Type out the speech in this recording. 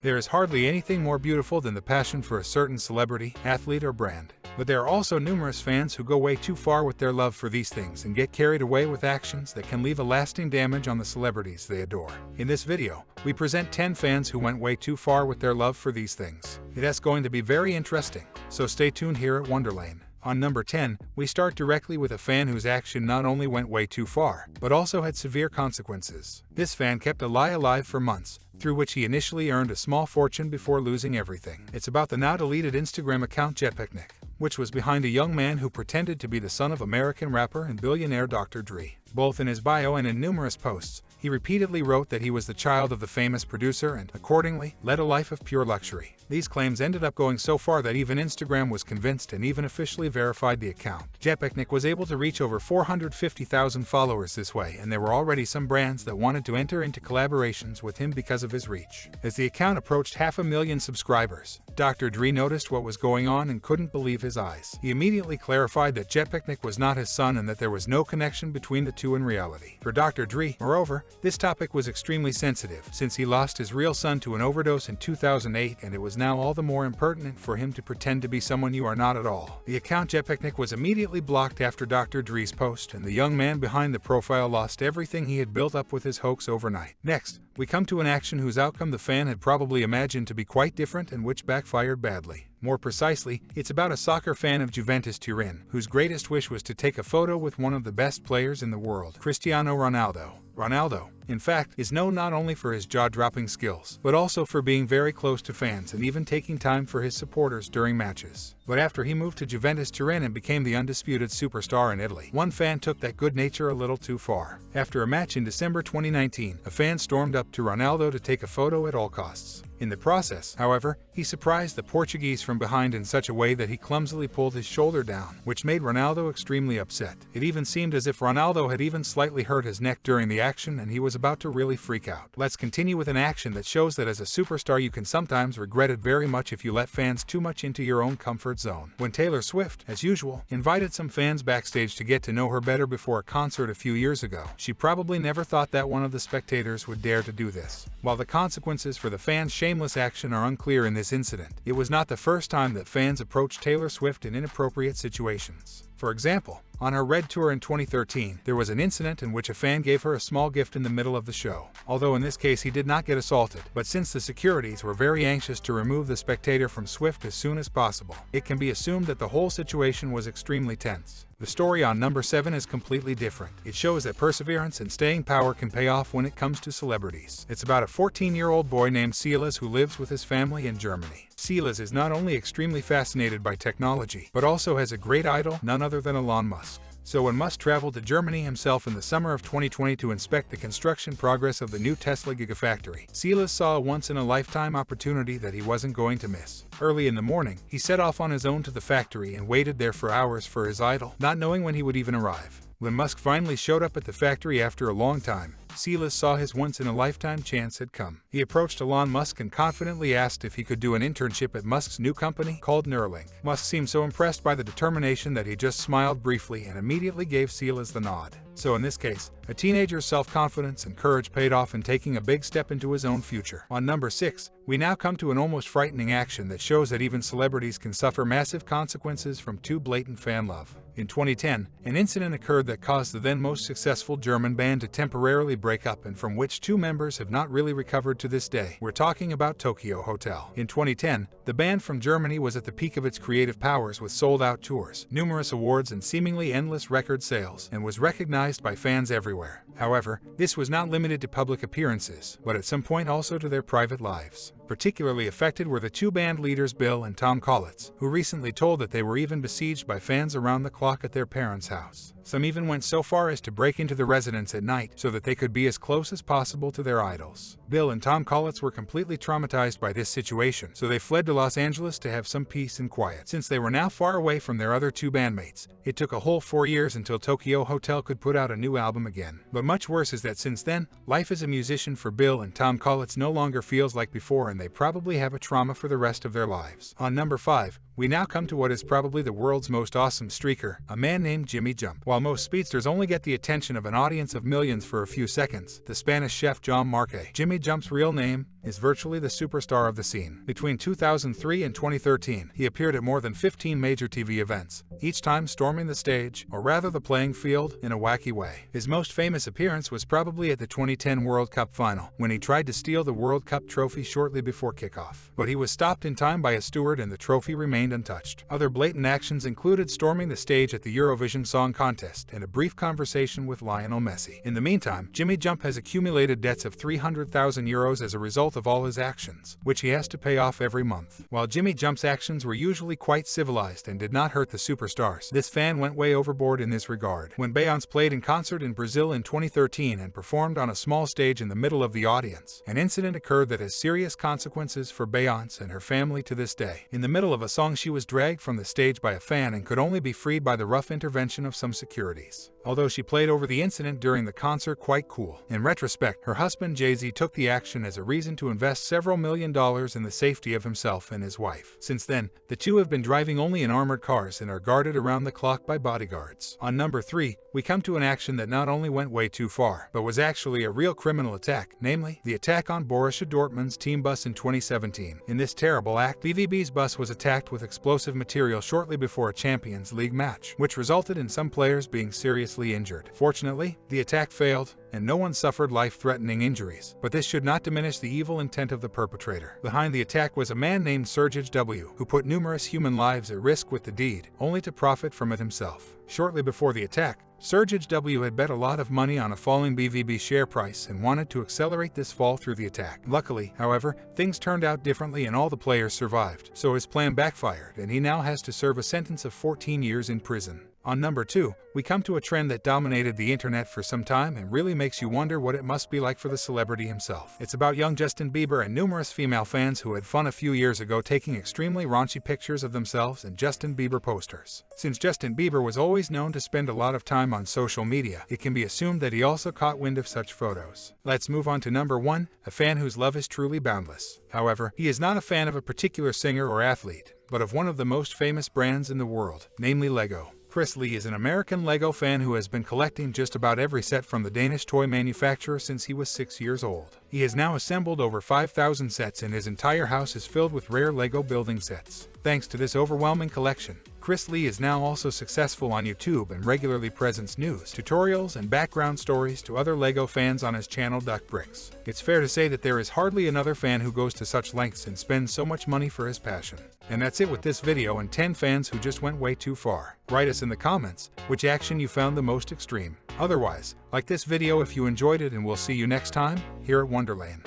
There is hardly anything more beautiful than the passion for a certain celebrity, athlete, or brand. But there are also numerous fans who go way too far with their love for these things and get carried away with actions that can leave a lasting damage on the celebrities they adore. In this video, we present 10 fans who went way too far with their love for these things. It's going to be very interesting, so stay tuned here at Wonderlane. On number 10, we start directly with a fan whose action not only went way too far, but also had severe consequences. This fan kept a lie alive for months, through which he initially earned a small fortune before losing everything. It's about the now deleted Instagram account JetPicnic, which was behind a young man who pretended to be the son of American rapper and billionaire Dr. Dre. Both in his bio and in numerous posts, he repeatedly wrote that he was the child of the famous producer and, accordingly, led a life of pure luxury. These claims ended up going so far that even Instagram was convinced and even officially verified the account. JetPicnic was able to reach over 450,000 followers this way, and there were already some brands that wanted to enter into collaborations with him because of his reach. As the account approached 500,000 subscribers, Dr. Dre noticed what was going on and couldn't believe his eyes. He immediately clarified that JetPicnic was not his son and that there was no connection between the two in reality. For Dr. Dre, moreover, this topic was extremely sensitive, since he lost his real son to an overdose in 2008, and it was now all the more impertinent for him to pretend to be someone you are not at all. The account JetPicnic was immediately blocked after Dr. Dre's post, and the young man behind the profile lost everything he had built up with his hoax overnight. Next, we come to an action whose outcome the fan had probably imagined to be quite different and which backfired badly. More precisely, it's about a soccer fan of Juventus Turin, whose greatest wish was to take a photo with one of the best players in the world, Cristiano Ronaldo. Ronaldo, in fact, is known not only for his jaw-dropping skills, but also for being very close to fans and even taking time for his supporters during matches. But after he moved to Juventus Turin and became the undisputed superstar in Italy, one fan took that good nature a little too far. After a match in December 2019, a fan stormed up to Ronaldo to take a photo at all costs. In the process, however, he surprised the Portuguese from behind in such a way that he clumsily pulled his shoulder down, which made Ronaldo extremely upset. It even seemed as if Ronaldo had even slightly hurt his neck during the action and he was about to really freak out. Let's continue with an action that shows that as a superstar you can sometimes regret it very much if you let fans too much into your own comfort zone. When Taylor Swift, as usual, invited some fans backstage to get to know her better before a concert a few years ago, she probably never thought that one of the spectators would dare to do this. While the consequences for the fans' shameless action are unclear in this incident, it was not the first time that fans approached Taylor Swift in inappropriate situations. For example, on her Red Tour in 2013, there was an incident in which a fan gave her a small gift in the middle of the show. Although in this case he did not get assaulted, but since the securities were very anxious to remove the spectator from Swift as soon as possible, it can be assumed that the whole situation was extremely tense. The story on number 7 is completely different. It shows that perseverance and staying power can pay off when it comes to celebrities. It's about a 14-year-old boy named Silas who lives with his family in Germany. Silas is not only extremely fascinated by technology, but also has a great idol, none other than Elon Musk. So when Musk traveled to Germany himself in the summer of 2020 to inspect the construction progress of the new Tesla Gigafactory, Silas saw a once-in-a-lifetime opportunity that he wasn't going to miss. Early in the morning, he set off on his own to the factory and waited there for hours for his idol, not knowing when he would even arrive. When Musk finally showed up at the factory after a long time, Silas saw his once-in-a-lifetime chance had come. He approached Elon Musk and confidently asked if he could do an internship at Musk's new company called Neuralink. Musk seemed so impressed by the determination that he just smiled briefly and immediately gave Silas the nod. So in this case, a teenager's self-confidence and courage paid off in taking a big step into his own future. On number 6, we now come to an almost frightening action that shows that even celebrities can suffer massive consequences from too blatant fan love. In 2010, an incident occurred that caused the then most successful German band to temporarily break up and from which 2 members have not really recovered to this day. We're talking about Tokyo Hotel. In 2010, the band from Germany was at the peak of its creative powers with sold-out tours, numerous awards and seemingly endless record sales, and was recognized by fans everywhere. However, this was not limited to public appearances, but at some point also to their private lives. Particularly affected were the 2 band leaders Bill and Tom Collitz, who recently told that they were even besieged by fans around the clock at their parents' house. Some even went so far as to break into the residence at night so that they could be as close as possible to their idols. Bill and Tom Collitz were completely traumatized by this situation, so they fled to Los Angeles to have some peace and quiet. Since they were now far away from their other 2 bandmates, it took a whole 4 years until Tokyo Hotel could put out a new album again. But much worse is that since then, life as a musician for Bill and Tom Collitz no longer feels like before, and they probably have a trauma for the rest of their lives. On number 5, We now come to what is probably the world's most awesome streaker, a man named Jimmy Jump. While most speedsters only get the attention of an audience of millions for a few seconds, the Spanish chef John Marque, Jimmy Jump's real name, is virtually the superstar of the scene. Between 2003 and 2013, he appeared at more than 15 major TV events, each time storming the stage, or rather the playing field, in a wacky way. His most famous appearance was probably at the 2010 World Cup final, when he tried to steal the World Cup trophy shortly before kickoff. But he was stopped in time by a steward and the trophy remained untouched. Other blatant actions included storming the stage at the Eurovision Song Contest and a brief conversation with Lionel Messi. In the meantime, Jimmy Jump has accumulated debts of €300,000 as a result of all his actions, which he has to pay off every month. While Jimmy Jump's actions were usually quite civilized and did not hurt the superstars, this fan went way overboard in this regard. When Beyonce played in concert in Brazil in 2013 and performed on a small stage in the middle of the audience, an incident occurred that has serious consequences for Beyonce and her family to this day. In the middle of a song, she was dragged from the stage by a fan and could only be freed by the rough intervention of some securities. Although she played over the incident during the concert quite cool. In retrospect, her husband Jay-Z took the action as a reason to invest several $1,000,000 in the safety of himself and his wife. Since then, the two have been driving only in armored cars and are guarded around the clock by bodyguards. On number 3, we come to an action that not only went way too far, but was actually a real criminal attack, namely, the attack on Borussia Dortmund's team bus in 2017. In this terrible act, BVB's bus was attacked with explosive material shortly before a Champions League match, which resulted in some players being seriously injured. Fortunately, the attack failed, and no one suffered life-threatening injuries. But this should not diminish the evil intent of the perpetrator. Behind the attack was a man named Sergej W., who put numerous human lives at risk with the deed, only to profit from it himself. Shortly before the attack, Sergej W. had bet a lot of money on a falling BVB share price and wanted to accelerate this fall through the attack. Luckily, however, things turned out differently and all the players survived, so his plan backfired and he now has to serve a sentence of 14 years in prison. On number 2, we come to a trend that dominated the internet for some time and really makes you wonder what it must be like for the celebrity himself. It's about young Justin Bieber and numerous female fans who had fun a few years ago taking extremely raunchy pictures of themselves and Justin Bieber posters. Since Justin Bieber was always known to spend a lot of time on social media, it can be assumed that he also caught wind of such photos. Let's move on to number 1, a fan whose love is truly boundless. However, he is not a fan of a particular singer or athlete, but of one of the most famous brands in the world, namely Lego. Chris Lee is an American Lego fan who has been collecting just about every set from the Danish toy manufacturer since he was 6 years old. He has now assembled over 5,000 sets and his entire house is filled with rare Lego building sets. Thanks to this overwhelming collection, Chris Lee is now also successful on YouTube and regularly presents news, tutorials, and background stories to other Lego fans on his channel Duck Bricks. It's fair to say that there is hardly another fan who goes to such lengths and spends so much money for his passion. And that's it with this video and 10 fans who just went way too far. Write us in the comments which action you found the most extreme. Otherwise, like this video if you enjoyed it, and we'll see you next time here at Wonderlane.